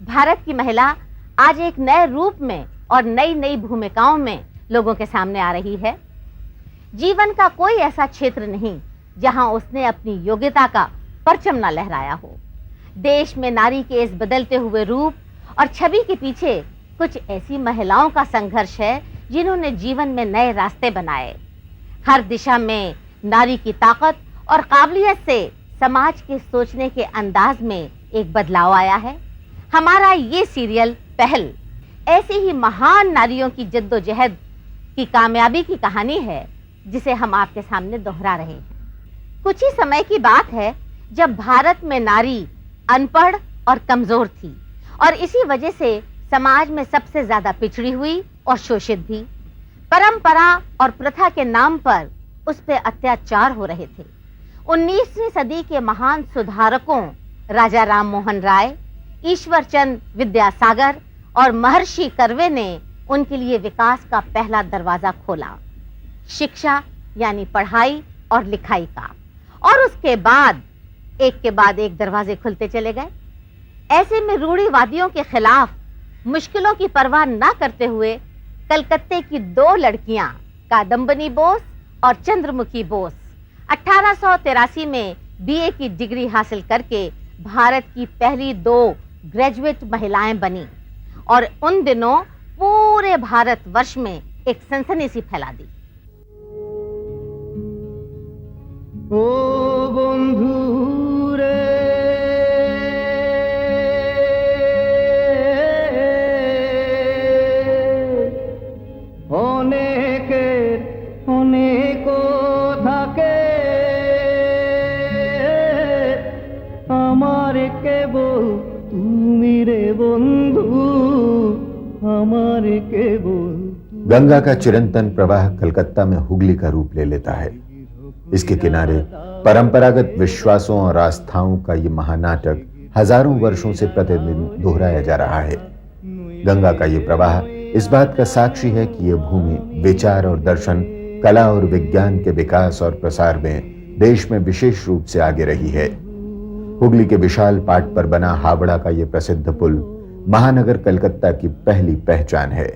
भारत की महिला आज एक नए रूप में और नई नई भूमिकाओं में लोगों के सामने आ रही है। जीवन का कोई ऐसा क्षेत्र नहीं जहां उसने अपनी योग्यता का परचम न लहराया हो। देश में नारी के इस बदलते हुए रूप और छवि के पीछे कुछ ऐसी महिलाओं का संघर्ष है जिन्होंने जीवन में नए रास्ते बनाए। हर दिशा में नारी की ताकत और काबिलियत से समाज के सोचने के अंदाज में एक बदलाव आया है। हमारा ये सीरियल पहल ऐसी ही महान नारियों की जद्दोजहद की कामयाबी की कहानी है जिसे हम आपके सामने दोहरा रहे हैं। कुछ ही समय की बात है जब भारत में नारी अनपढ़ और कमजोर थी और इसी वजह से समाज में सबसे ज्यादा पिछड़ी हुई और शोषित भी। परंपरा और प्रथा के नाम पर उस पर अत्याचार हो रहे थे। 19वीं सदी के महान सुधारकों राजा राम मोहन राय, ईश्वर चंद विद्यासागर और महर्षि कर्वे ने उनके लिए विकास का पहला दरवाजा खोला, शिक्षा यानी पढ़ाई और लिखाई का। और उसके बाद एक दरवाजे खुलते चले गए। ऐसे में रूढ़िवादियों के खिलाफ मुश्किलों की परवाह न करते हुए कलकत्ते की 2 लड़कियां कादम्बनी बोस और चंद्रमुखी बोस 1883 में बीए की डिग्री हासिल करके भारत की पहली 2 ग्रेजुएट महिलाएं बनी और उन दिनों पूरे भारत वर्ष में एक सनसनी सी फैला दी। ओ बंधु रे অনেকের অনেক থাকে আমার কেবল তুমি রে বন্ধু আমার কেবল। गंगा का चिरंतन प्रवाह कलकत्ता में हुगली का रूप ले लेता है। इसके किनारे परंपरागत विश्वासों और आस्थाओं का ये महानाटक हजारों वर्षों से प्रतिदिन दोहराया जा रहा है। गंगा का ये प्रवाह इस बात का साक्षी है कि यह भूमि विचार और दर्शन, कला और विज्ञान के विकास और प्रसार में देश में विशेष रूप से आगे रही है। हुगली के विशाल पाट पर बना हावड़ा का यह प्रसिद्ध पुल महानगर कलकत्ता की पहली पहचान है।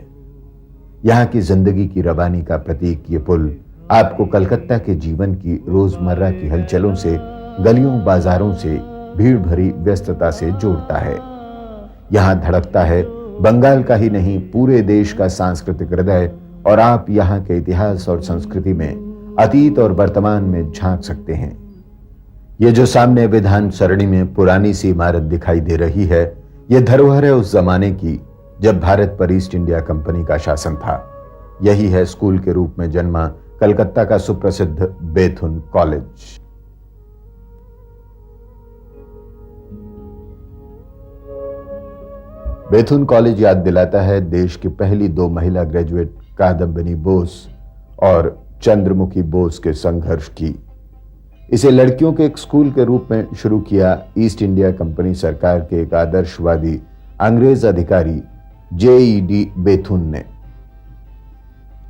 यहाँ की जिंदगी की रवानी का प्रतीक ये पुल आपको कलकत्ता के जीवन की रोजमर्रा की हलचलों से, गलियों बाजारों से, भीड़ भरी व्यस्तता से जोड़ता है। यहाँ धड़कता है बंगाल का ही नहीं पूरे देश का सांस्कृतिक हृदय और आप यहाँ के इतिहास और संस्कृति में अतीत और वर्तमान में झांक सकते हैं। ये जो सामने विधान सरणी में पुरानी सी इमारत दिखाई दे रही है, यह धरोहर है उस जमाने की जब भारत पर ईस्ट इंडिया कंपनी का शासन था। यही है स्कूल के रूप में जन्मा कलकत्ता का सुप्रसिद्ध बेथुन कॉलेज। बेथुन कॉलेज याद दिलाता है देश की पहली 2 महिला ग्रेजुएट कादम्बनी बोस और चंद्रमुखी बोस के संघर्ष की। इसे लड़कियों के एक स्कूल के रूप में शुरू किया ईस्ट इंडिया कंपनी सरकार के एक आदर्शवादी अंग्रेज अधिकारी जेईडी बेथुन ने।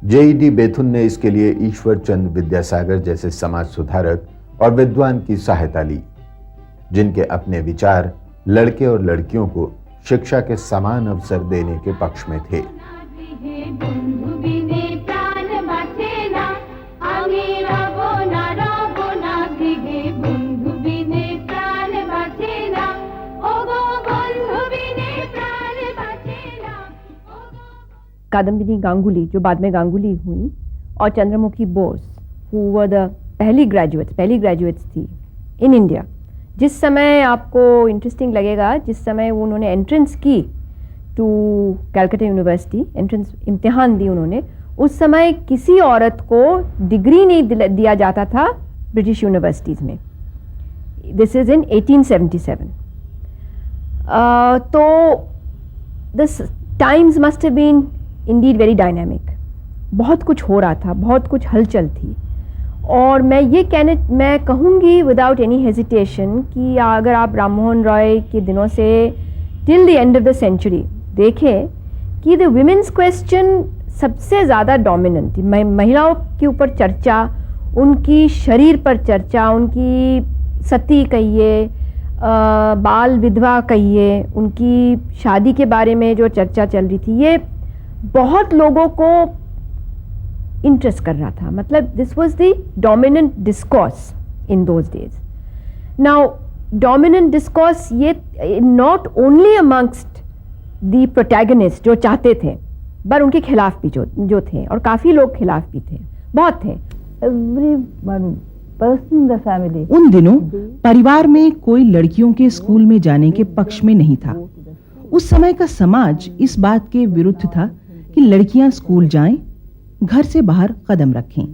जेईडी बेथुन ने इसके लिए ईश्वर चंद विद्यासागर जैसे समाज सुधारक और विद्वान की सहायता ली, जिनके अपने विचार लड़के और लड़कियों को शिक्षा के समान अवसर देने के पक्ष में थे। कादम्बिनी गांगुली जो बाद में गांगुली हुई और Chandramukhi Bose who were the पहली ग्रेजुएट्स थी इन इंडिया। जिस समय आपको इंटरेस्टिंग लगेगा, जिस समय उन्होंने एंट्रेंस की टू कैलकाटा यूनिवर्सिटी, एंट्रेंस इम्तिहान दी उन्होंने, उस समय किसी औरत को डिग्री नहीं दिया जाता था ब्रिटिश यूनिवर्सिटीज़ में। This is in 1877। तो this times must have been indeed very dynamic. बहुत कुछ हो रहा था, बहुत कुछ हलचल थी। और मैं कहूँगी विदाउट एनी हेजिटेशन कि अगर आप राम मोहन रॉय के दिनों से till the end of the century देखें कि द विमेंस क्वेश्चन सबसे ज़्यादा डोमिनेंट थी। महिलाओं के ऊपर चर्चा, उनकी शरीर पर चर्चा, उनकी सती कहिए, बाल विधवा कहिए, उनकी शादी के बारे में जो चर्चा चल रही थी, ये बहुत लोगों को इंटरेस्ट कर रहा था. मतलब this was the dominant discourse in those days. Now dominant discourse ये not only amongst the protagonist जो चाहते थे, पर उनके खिलाफ भी जो थे, और काफ़ी लोग खिलाफ भी थे, बहुत थे. Everyone, person in the family. उन दिनों परिवार में कोई लड़कियों के स्कूल में जाने के पक्ष में नहीं था. उस समय का समाज इस बात के विरुद्ध था कि लड़कियां स्कूल जाएं, घर से बाहर कदम रखें.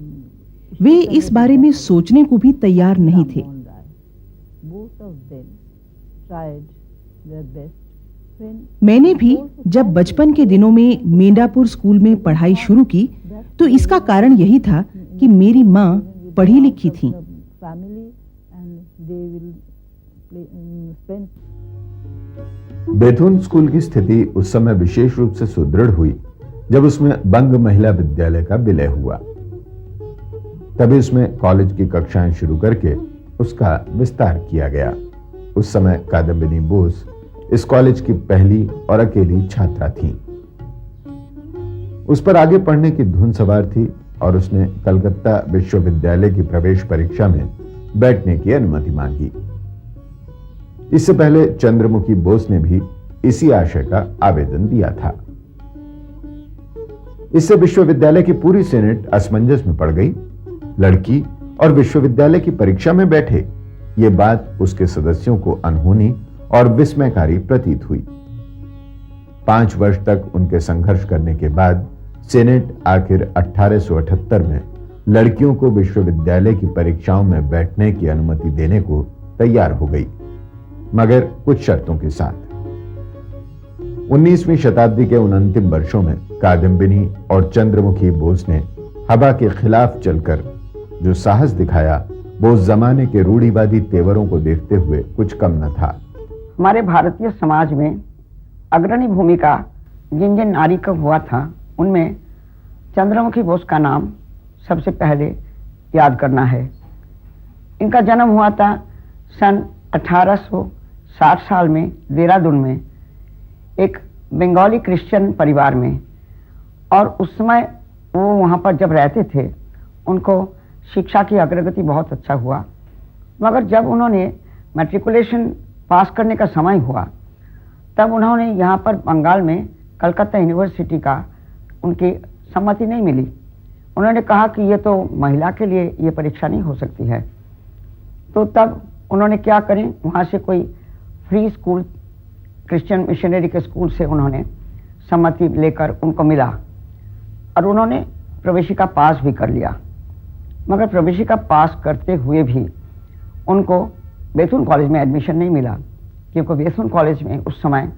वे इस बारे में सोचने को भी तैयार नहीं थे. Both of them tried their best. मैंने भी जब बचपन के दिनों में मेंढापुर स्कूल में पढ़ाई शुरू की तो इसका कारण यही था कि मेरी माँ पढ़ी लिखी थी. Family and they will spend. Bethune school की स्थिति उस समय विशेष रूप से सुदृढ़ हुई जब उसमें बंग महिला विद्यालय का विलय हुआ. तभी उसमें कॉलेज की कक्षाएं शुरू करके उसका विस्तार किया गया. उस समय कादम्बिनी बोस इस कॉलेज की पहली और अकेली छात्रा थी. उस पर आगे पढ़ने की धुन सवार थी और उसने कलकत्ता विश्वविद्यालय की प्रवेश परीक्षा में बैठने की अनुमति मांगी. इससे पहले चंद्रमुखी बोस ने भी इसी आशय का आवेदन दिया था. इससे विश्वविद्यालय की पूरी सीनेट असमंजस में पड़ गई. लड़की और विश्वविद्यालय की परीक्षा में बैठे, ये बात उसके सदस्यों को अनहोनी और विस्मयकारी प्रतीत हुई. 5 वर्ष तक उनके संघर्ष करने के बाद सीनेट आखिर 1878 में लड़कियों को विश्वविद्यालय की परीक्षाओं में बैठने की अनुमति देने को तैयार हो गई, मगर कुछ शर्तों के साथ. 19वीं शताब्दी के उन अंतिम वर्षों में कादम्बिनी और चंद्रमुखी बोस ने हवा के खिलाफ चलकर जो साहस दिखाया वो उस जमाने के रूढ़िवादी तेवरों को देखते हुए कुछ कम न था. हमारे भारतीय समाज में अग्रणी भूमिका जिन जिन नारी का हुआ था, उनमें चंद्रमुखी बोस का नाम सबसे पहले याद करना है. इनका जन्म हुआ था सन 1860 साल में देहरादून में एक बंगाली क्रिश्चियन परिवार में. और उस समय वो वहाँ पर जब रहते थे, उनको शिक्षा की अग्रगति बहुत अच्छा हुआ. मगर जब उन्होंने मैट्रिकुलेशन पास करने का समय हुआ, तब उन्होंने यहाँ पर बंगाल में कलकत्ता यूनिवर्सिटी का उनकी सम्मति नहीं मिली. उन्होंने कहा कि ये तो महिला के लिए ये परीक्षा नहीं हो सकती है. तो तब उन्होंने क्या करें, वहाँ से कोई फ्री स्कूल क्रिश्चियन मिशनरी के स्कूल से उन्होंने सम्मति लेकर उनको मिला और उन्होंने प्रवेशिका पास भी कर लिया. मगर प्रवेशिका पास करते हुए भी उनको बेथुन कॉलेज में एडमिशन नहीं मिला, क्योंकि बेथुन कॉलेज में उस समय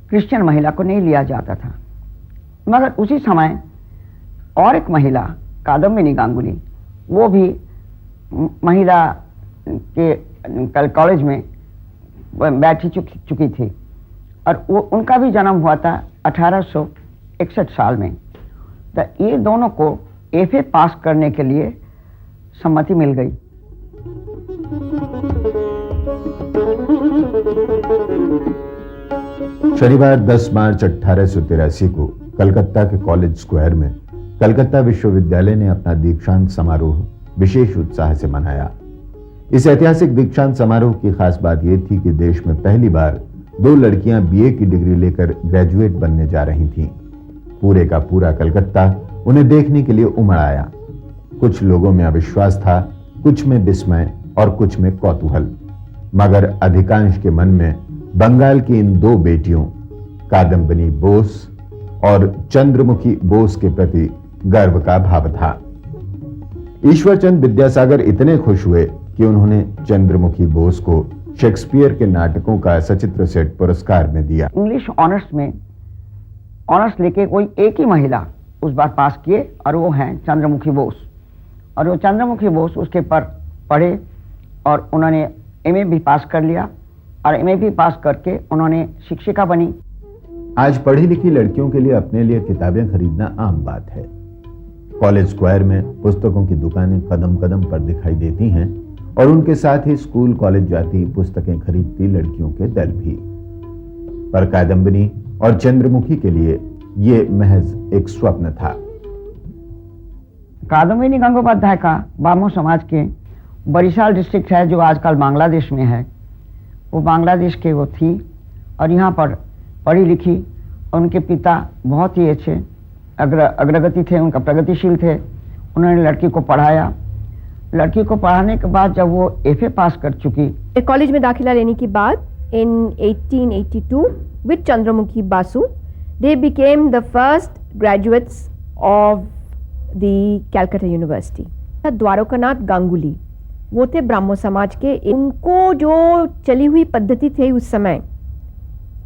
क्रिश्चियन महिला को नहीं लिया जाता था. मगर उसी समय और एक महिला कादम्बिनी गांगुली, वो भी महिला के कॉलेज में बैठी चुकी थी और वो उनका भी जन्म हुआ था 1861 साल में. तो ये दोनों को एफए पास करने के लिए सम्मति मिल गई. शनिवार 10 मार्च 1883 को कलकत्ता के कॉलेज स्क्वायर में कलकत्ता विश्वविद्यालय ने अपना दीक्षांत समारोह विशेष उत्साह से मनाया. इस ऐतिहासिक दीक्षांत समारोह की खास बात यह थी कि देश में पहली बार 2 लड़कियां बीए की डिग्री लेकर ग्रेजुएट बनने जा रही थीं. पूरे का पूरा कलकत्ता उन्हें देखने के लिए उमड़ आया. कुछ लोगों में अविश्वास था, कुछ में विस्मय और कुछ में कौतूहल, मगर अधिकांश के मन में बंगाल की इन 2 बेटियों कादम्बिनी बोस और चंद्रमुखी बोस के प्रति गर्व का भाव था. ईश्वरचंद विद्यासागर इतने खुश हुए कि उन्होंने चंद्रमुखी बोस को शेक्सपियर के नाटकों का सचित्र सेट पुरस्कार में दिया. इंग्लिश ऑनर्स में ऑनर्स लेके कोई एक ही महिला उस बार पास किए और वो हैं चंद्रमुखी बोस. और वो चंद्रमुखी बोस उसके पर पढ़े और उन्होंने एमए भी पास कर लिया और एमए भी पास करके उन्होंने शिक्षिका बनी. आज पढ़ी लिखी लड़कियों के लिए अपने लिए किताबें खरीदना आम बात है. कॉलेज स्क्वायर में पुस्तकों की दुकानें कदम कदम पर दिखाई देती हैं और उनके साथ ही स्कूल कॉलेज जाती, पुस्तकें खरीदती लड़कियों के दल भी। पर कादम्बिनी और चंद्रमुखी के लिए ये महज एक स्वप्न था। कादम्बिनी गंगोपाध्याय का ब्राह्मण समाज के बरिशाल डिस्ट्रिक्ट है, जो आजकल बांग्लादेश में है, वो बांग्लादेश के वो थी और यहाँ पर पढ़ी लिखी। उनके पिता बहुत ही अच्छे अग्रगति थे, उनका प्रगतिशील थे। उन्होंने लड़की को पढ़ाया। लड़की को पढ़ाने के बाद जब वो एफए पास कर चुकी, कॉलेज में दाखिला लेने के बाद इन 1882 with Chandramukhi Basu they became the first graduates of the Calcutta university. Dwarkanath Ganguly वो थे ब्राह्मण समाज के। उनको जो चली हुई पद्धति थी उस समय,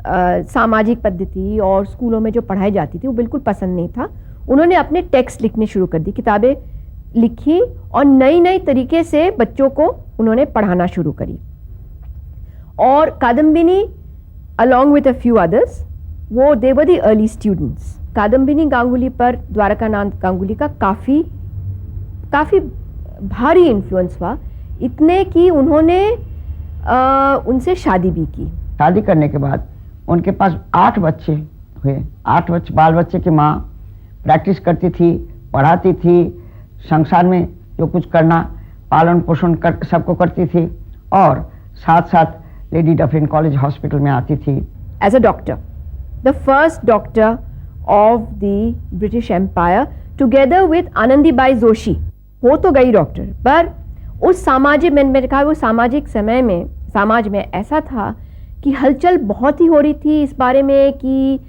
सामाजिक पद्धति और स्कूलों में जो पढ़ाई जाती थी, वो बिल्कुल पसंद नहीं था। उन्होंने अपने टेक्स्ट लिखने शुरू कर दी, किताबें लिखी और नई नई तरीके से बच्चों को उन्होंने पढ़ाना शुरू करी। और Kadambini along with a few others, वो they were the early students। Kadambini Ganguly पर द्वारकानाथ गांगुली का काफ़ी भारी इन्फ्लुएंस हुआ, इतने कि उन्होंने उनसे शादी भी की। शादी करने के बाद उनके पास 8 बच्चे हुए। 8 बाल बच्चे की माँ प्रैक्टिस करती थी, पढ़ाती थी, संसार में जो कुछ करना, पालन पोषण सबको करती थी और साथ साथ लेडी डफरिन कॉलेज हॉस्पिटल में आती थी। As a doctor, the first doctor of the British empire together with Anandibai Joshi. वो तो गई डॉक्टर, पर उस सामाजिक, मैंने कहा वो सामाजिक समय में, समाज में ऐसा था कि हलचल बहुत ही हो रही थी इस बारे में कि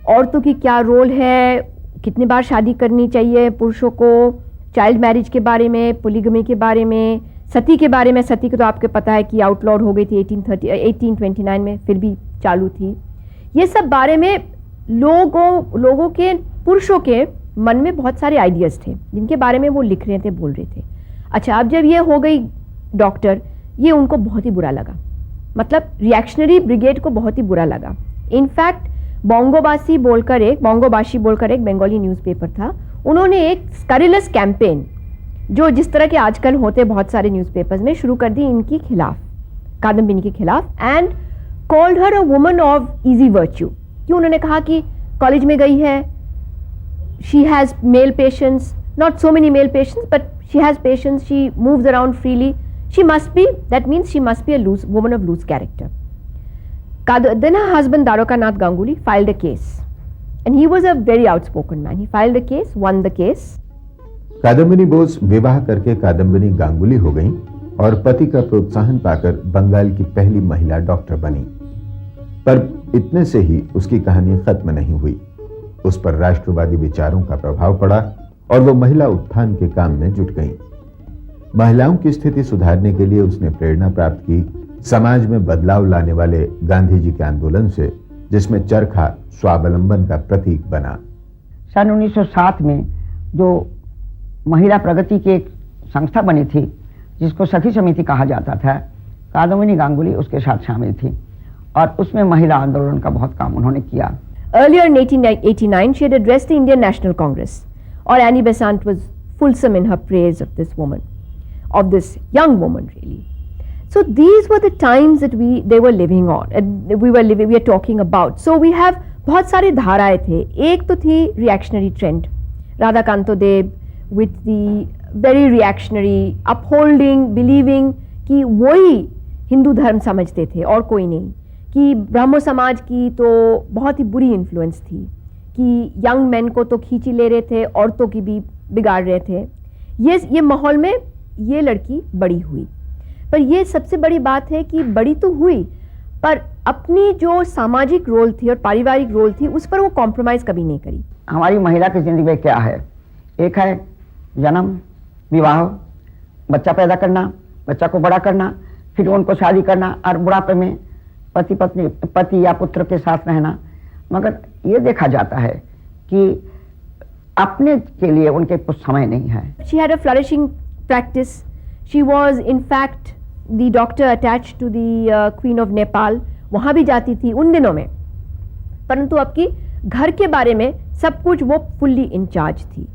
औरतों की क्या रोल है, कितनी बार शादी करनी चाहिए पुरुषों को, चाइल्ड मैरिज के बारे में, पोलीगमी के बारे में, सती के बारे में। सती को तो आपको पता है कि आउटलॉड हो गई थी 1829 में, फिर भी चालू थी। ये सब बारे में लोगों के, पुरुषों के मन में बहुत सारे आइडियाज़ थे जिनके बारे में वो लिख रहे थे, बोल रहे थे। अच्छा, अब जब ये हो गई डॉक्टर, ये उनको बहुत ही बुरा लगा, मतलब रिएक्शनरी ब्रिगेड को बहुत ही बुरा लगा। इनफैक्ट बोंगोबाशी बोलकर एक बंगाली न्यूज़पेपर था, उन्होंने एक स्करिलस कैंपेन, जो जिस तरह के आजकल होते बहुत सारे न्यूज़पेपर्स में, शुरू कर दी इनकी खिलाफ, कादम्बिनी के खिलाफ, and called her a woman of easy virtue. क्यों? उन्होंने कहा कि कॉलेज में गई है, she has male patients, not so many male patients, but she has patience, she moves around freely, she must be, that means she must be a woman of loose character. Then her husband Dwarkanath Ganguly filed a case, and he was a very outspoken man. He filed a case, won the case. Kadambini Bose विवाह करके कादम्बिनी गांगुली हो गईं और पति का प्रोत्साहन पाकर बंगाल की पहली महिला डॉक्टर बनी। पर इतने से ही उसकी कहानी खत्म नहीं हुई। उस पर राष्ट्रवादी विचारों का प्रभाव पड़ा और वो महिला उत्थान के काम में जुट गईं। महिलाओं की स्थिति सुधारने के लिए उसने प्रेरणा प्राप्त की समाज में बदलाव लाने वाले गांधी जी के आंदोलन से, जिसमें चरखा स्वावलंबन का प्रतीक बना। सन 1907 में जो महिला प्रगति की एक संस्था बनी थी, जिसको सखी समिति कहा जाता था, कादम्बिनी गांगुली उसके साथ शामिल थी और उसमें महिला आंदोलन का बहुत काम उन्होंने किया। Earlier in 1889, she had addressed the Indian National Congress, or Annie Besant was fulsome in her praise of this woman, of this young woman really. So these were the times that they were living on, and we are talking about. So we have बहुत सारे धाराएं थे। एक तो थी reactionary trend, राधाकांतो Dev with the very reactionary, upholding, believing कि वही हिंदू धर्म समझते थे और कोई नहीं, कि ब्राह्मण समाज की तो बहुत ही बुरी इन्फ्लुएंस थी, कि यंग मैन को तो खींची ले रहे थे, औरतों की भी बिगाड़ रहे थे। ये माहौल में ये लड़की बड़ी हुई। पर ये सबसे बड़ी बात है कि बड़ी तो हुई, पर अपनी जो सामाजिक रोल थी और पारिवारिक रोल थी, उस पर वो कॉम्प्रोमाइज़ कभी नहीं करी। हमारी महिला की जिंदगी में क्या है? एक है जन्म, विवाह, बच्चा पैदा करना, बच्चा को बड़ा करना, फिर उनको शादी करना और बुढ़ापे में पति या पुत्र के साथ रहना। मगर ये देखा जाता है कि अपने के लिए उनके कुछ समय नहीं है। She had a flourishing practice. She was in fact the doctor attached to the Queen of Nepal. वहाँ भी जाती थी उन दिनों में, परंतु आपकी घर के बारे में सब कुछ वो fully in charge थी।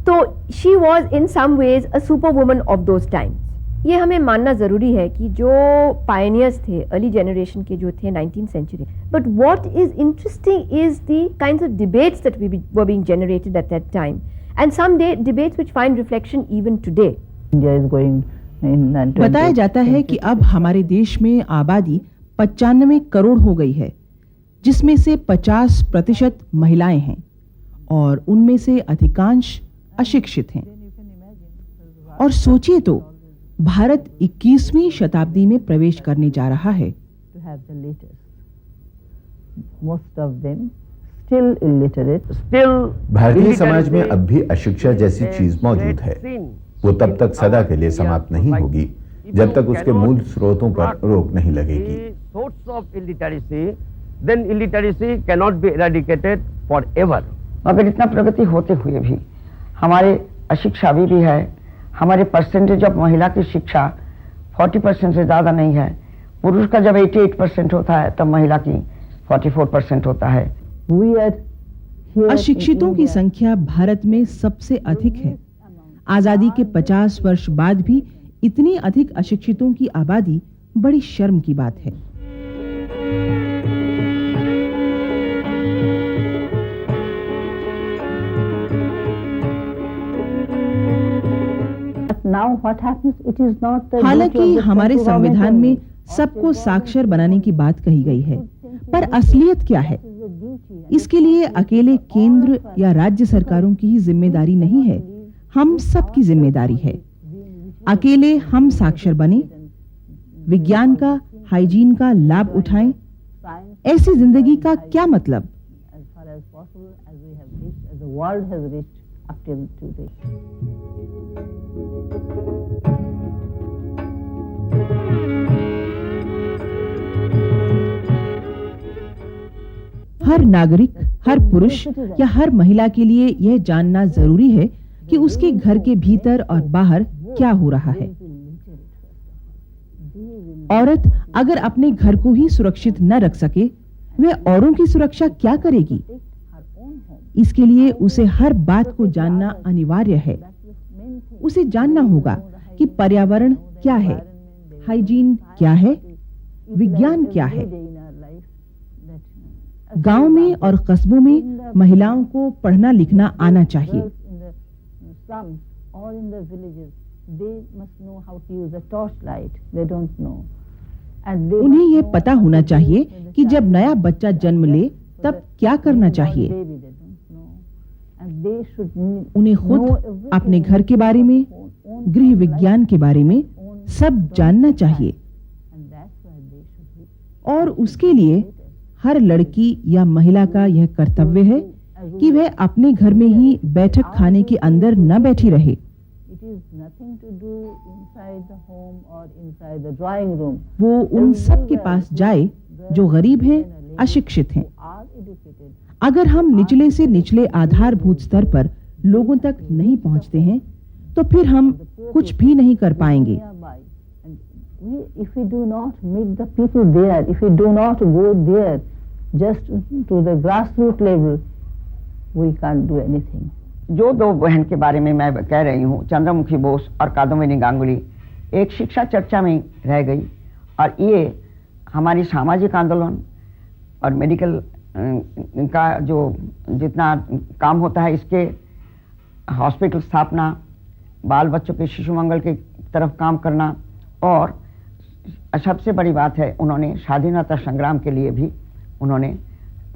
तो she was in some ways a superwoman of those times. ये हमें मानना ज़रूरी है कि जो पायनियर्स थे, अर्ली जनरेशन के जो थे 19th century, but what is interesting is the kinds of debates that were being generated at that time and some debates which find reflection even today. India is going in बताया जाता है कि अब हमारे देश में आबादी 95 करोड़ हो गई है, जिसमें से 50% महिलाएं हैं और उनमें से अधिकांश अशिक्षित हैं. और सोचिए तो, भारत 21वीं शताब्दी में प्रवेश करने जा रहा है. to have the latest. Most of them still illiterate. Still, Bharatiya Samaj में अब भी अशिक्षा जैसी चीज मौजूद है. वो तब तक सदा के लिए समाप्त नहीं होगी जब तक उसके मूल स्रोतों पर रोक नहीं लगेगी. Source of illiteracy, then illiteracy cannot be eradicated forever. मगर इतना प्रगति होते हुए भी हमारे अशिक्षा अभी भी है. हमारे परसेंटेज ऑफ महिला की शिक्षा 40% से ज़्यादा नहीं है. पुरुष का जब 88% होता है तब महिला की 44% होता है. We are here अशिक्षितों in की India. संख्या भारत में सबसे अधिक है. आजादी के 50 वर्ष बाद भी इतनी अधिक अशिक्षितों की आबादी बड़ी शर्म की बात है. But now what happens? It is not the duty हालांकि of the हमारे central संविधान government में only. सबको साक्षर बनाने की बात कही गई है, पर असलियत क्या है? इसके लिए अकेले केंद्र या राज्य सरकारों की ही जिम्मेदारी नहीं है, हम सबकी जिम्मेदारी है. अकेले हम साक्षर बने, विज्ञान का, हाइजीन का लाभ उठाएं. ऐसी जिंदगी का क्या मतलब? As far as possible, as we have reached, as the world has reached up till today. हर नागरिक, हर पुरुष या हर महिला के लिए यह जानना जरूरी है कि उसके घर के भीतर और बाहर क्या हो रहा है. औरत अगर अपने घर को ही सुरक्षित न रख सके, वह औरों की सुरक्षा क्या करेगी? इसके लिए उसे हर बात को जानना अनिवार्य है. उसे जानना होगा कि पर्यावरण क्या है, हाइजीन क्या है, विज्ञान क्या है. गांव में और कस्बों में महिलाओं को पढ़ना लिखना आना चाहिए. उन्हें यह पता होना चाहिए कि जब नया बच्चा जन्म ले तब क्या करना चाहिए. उन्हें खुद अपने घर के बारे में, गृह विज्ञान के बारे में सब जानना चाहिए. और उसके लिए हर लड़की या महिला का यह कर्तव्य है कि वह अपने घर में ही बैठक खाने के अंदर न बैठी रहे. वो उन सब के पास जाए जो गरीब हैं, अशिक्षित हैं. अगर हम निचले से निचले आधारभूत स्तर पर लोगों तक नहीं पहुंचते हैं, तो फिर हम कुछ भी नहीं कर पाएंगे. If we do not meet the people there, if we do not go there, just to the grassroots level, we can't do anything. जो दो बहन के बारे में मैं कह रही हूँ, चंद्रमुखी बोस और कादम्बिनी गांगुली, एक शिक्षा चर्चा में रह गई और ये हमारी सामाजिक आंदोलन और मेडिकल का जो जितना काम होता है, इसके हॉस्पिटल स्थापना, बाल बच्चों के शिशु मंगल की तरफ काम करना, और सबसे बड़ी बात है उन्होंने स्वाधीनता संग्राम के लिए भी उन्होंने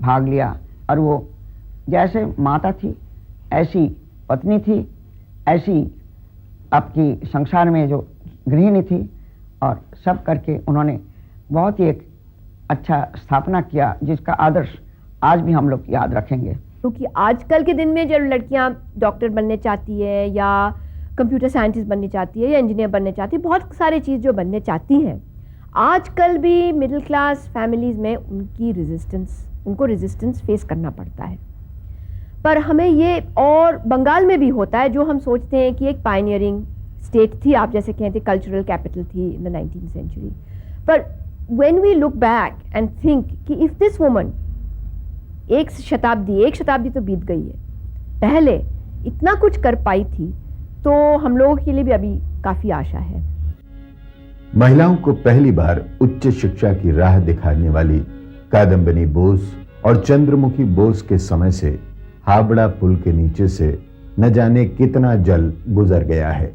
भाग लिया. और वो जैसे माता थी, ऐसी पत्नी थी, ऐसी आपकी संसार में जो गृहिणी थी, और सब करके उन्होंने बहुत ही एक अच्छा स्थापना किया जिसका आदर्श आज भी हम लोग याद रखेंगे. क्योंकि आजकल के दिन में जब लड़कियां डॉक्टर बनने चाहती है या कंप्यूटर साइंटिस्ट बनने चाहती है या इंजीनियर बनने चाहती है, बहुत सारी चीज़ जो बनने चाहती हैं, आजकल भी मिडिल क्लास फैमिलीज़ में उनको रेजिस्टेंस फेस करना पड़ता है. पर हमें ये, और बंगाल में भी होता है, जो हम सोचते हैं कि एक पायनियरिंग स्टेट थी, आप जैसे कहते कल्चरल कैपिटल थी इन द 19th सेंचुरी. पर when we look back and think कि इफ़ दिस वुमन एक शताब्दी तो बीत गई है, पहले इतना कुछ कर पाई थी, तो हम लोगों के लिए भी अभी काफ़ी आशा है. महिलाओं को पहली बार उच्च शिक्षा की राह दिखाने वाली कादम्बिनी बोस और चंद्रमुखी बोस के समय से हावड़ा पुल के नीचे से न जाने कितना जल गुजर गया है,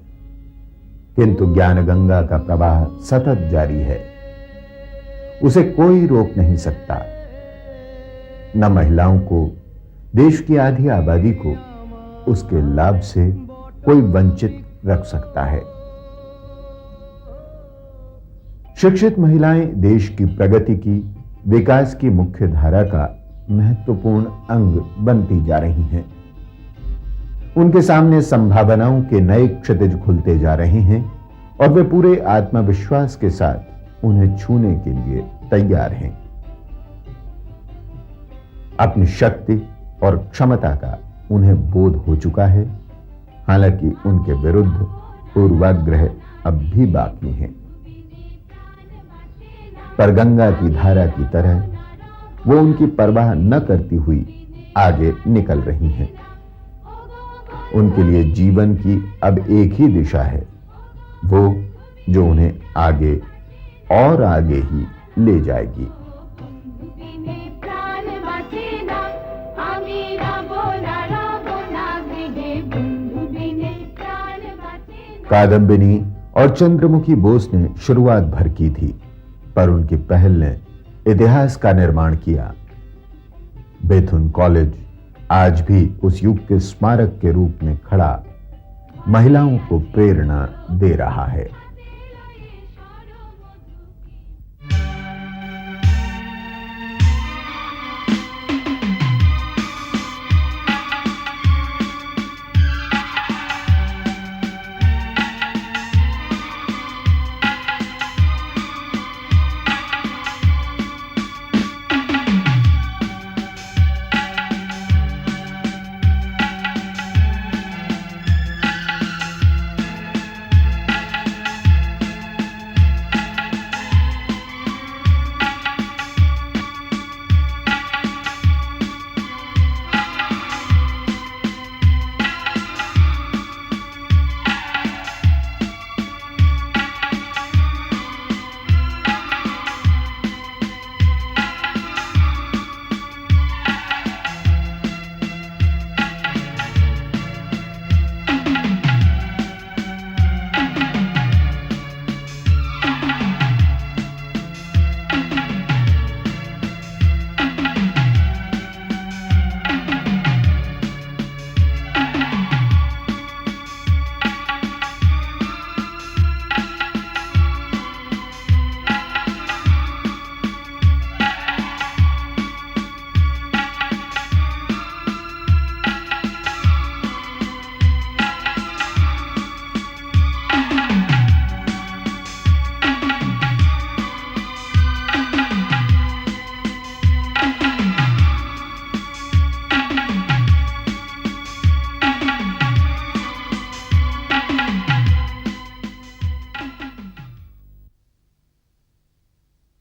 किंतु ज्ञान गंगा का प्रवाह सतत जारी है। उसे कोई रोक नहीं सकता। न महिलाओं को, देश की आधी आबादी को उसके लाभ से कोई वंचित रख सकता है। शिक्षित महिलाएं देश की प्रगति की, विकास की मुख्य धारा का महत्वपूर्ण अंग बनती जा रही हैं। उनके सामने संभावनाओं के नए क्षितिज खुलते जा रहे हैं और वे पूरे आत्मविश्वास के साथ उन्हें छूने के लिए तैयार हैं। अपनी शक्ति और क्षमता का उन्हें बोध हो चुका है, हालांकि उनके विरुद्ध पूर्वाग्रह अब भी बाकी हैं। पर गंगा की धारा की तरह वो उनकी परवाह न करती हुई आगे निकल रही हैं। उनके लिए जीवन की अब एक ही दिशा है, वो जो उन्हें आगे और आगे ही ले जाएगी। कादम्बिनी और चंद्रमुखी बोस ने शुरुआत भर की थी, पर उनकी पहल ने इतिहास का निर्माण किया। बेथुन कॉलेज आज भी उस युग के स्मारक के रूप में खड़ा महिलाओं को प्रेरणा दे रहा है।